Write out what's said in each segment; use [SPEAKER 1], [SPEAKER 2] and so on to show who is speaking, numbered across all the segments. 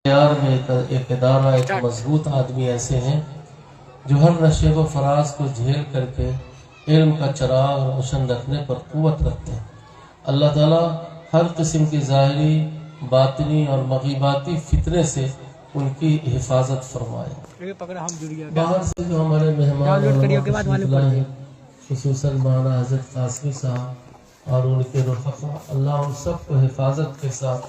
[SPEAKER 1] یار میں ایک ادارہ ایک مضبوط آدمی ایسے ہیں جو ہر نشے و فراز کو جھیل کر کے علم کا چراغ روشن رکھنے پر قوت رکھتے ہیں۔ اللہ تعالیٰ ہر قسم کی ظاہری باطنی اور مغیباتی فتنے سے ان کی حفاظت فرمائے۔ باہر سے جو ہمارے مہمان ہیں خصوصاً مولانا حضرت قاسمی صاحب اور ان کے رفقا، اللہ ان سب کو حفاظت کے ساتھ،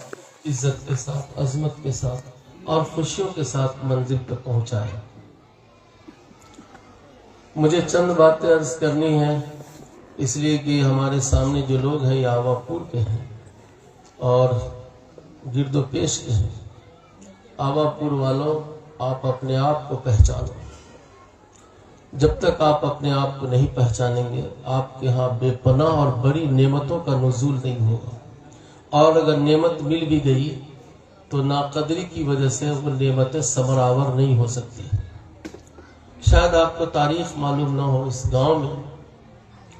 [SPEAKER 1] عزت کے ساتھ، عظمت کے ساتھ اور خوشیوں کے ساتھ منزل پر پہنچائے۔ مجھے چند باتیں عرض کرنی ہیں، اس لیے کہ ہمارے سامنے جو لوگ ہیں یہ آوا پور کے ہیں اور گرد و پیش کے ہیں۔ آوا پور والوں، آپ اپنے آپ کو پہچانو۔ جب تک آپ اپنے آپ کو نہیں پہچانیں گے، آپ کے ہاں بے پناہ اور بڑی نعمتوں کا نزول نہیں ہوگا، اور اگر نعمت مل بھی گئی تو ناقدری کی وجہ سے وہ نعمتیں ثمر آور نہیں ہو سکتی۔ شاید آپ کو تاریخ معلوم نہ ہو، اس گاؤں میں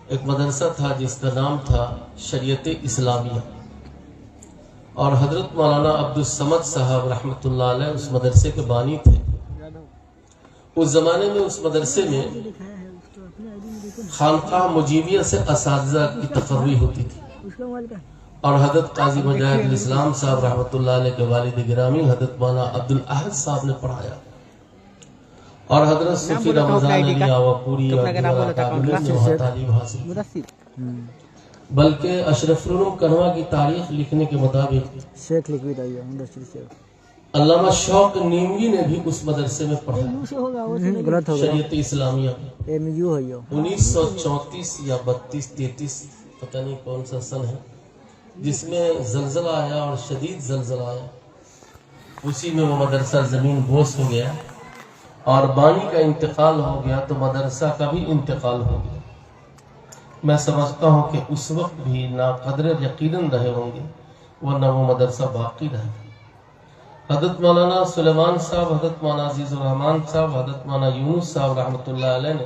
[SPEAKER 1] ایک مدرسہ تھا جس کا نام تھا شریعت اسلامیہ، اور حضرت مولانا عبدالصمد صاحب رحمۃ اللہ علیہ اس مدرسے کے بانی تھے۔ اس زمانے میں اس مدرسے میں خانقاہ مجیبیہ سے اساتذہ کی تقرری ہوتی تھی، اور حضرت قاضی مجاہد الاسلام صاحب رحمۃ اللہ علیہ کے والد گرامی حضرت مولانا عبدالاحد صاحب نے پڑھایا، اور حضرت صوفی رمضان علی آوا پوری اور تعلیم نے وہاں تعلیم حاصل کی۔ بلکہ اشرف العلوم کنوا کی تاریخ لکھنے کے مطابق علامہ شوق نیموی نے بھی اس مدرسے میں پڑھا، شریعت اسلامیہ 1934 یا 32-33 پتہ نہیں کون سا سن ہے، جس میں زلزلہ آیا اور شدید زلزلہ آیا، اسی میں وہ مدرسہ زمین بوس ہو گیا اور بانی کا انتقال ہو گیا تو مدرسہ کا بھی انتقال ہو گیا۔ میں سمجھتا ہوں کہ اس وقت بھی ناقدر یقیناً رہے ہوں گے، ورنہ وہ مدرسہ باقی رہے۔ حضرت مولانا سلیمان صاحب، حضرت مولانا عزیز الرحمان صاحب، حضرت مولانا یونس صاحب رحمۃ اللہ علیہ نے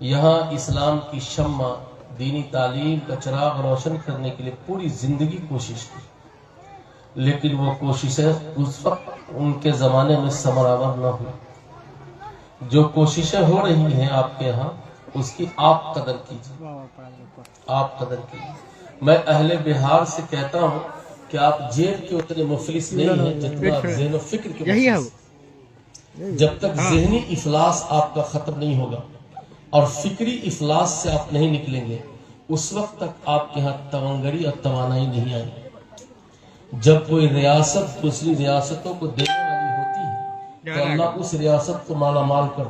[SPEAKER 1] یہاں اسلام کی شمع، دینی تعلیم کا چراغ روشن کرنے کے لیے پوری زندگی کوشش کی، لیکن وہ کوششیں اس وقت ان کے زمانے میں ثمر آور نہ ہوئی۔ جو کوششیں ہو رہی ہیں آپ کے ہاں، اس کی آپ قدر کیجیے، آپ قدر کیجیے۔ میں اہل بہار سے کہتا ہوں کہ آپ جیب کے اتنے مفلس نہیں ہیں جتنا آپ ذہن و فکر کے مفلس۔ جب تک ذہنی افلاس آپ کا ختم نہیں ہوگا اور فکری افلاس سے آپ نہیں نکلیں گے، اس وقت تک آپ کے ہاں تونگری اور توانائی نہیں آئے گی۔ جب کوئی ریاست دوسری ریاستوں کو دینے والی ہوتی ہے تو اللہ اس ریاست کو مالا مال کرتا ہے۔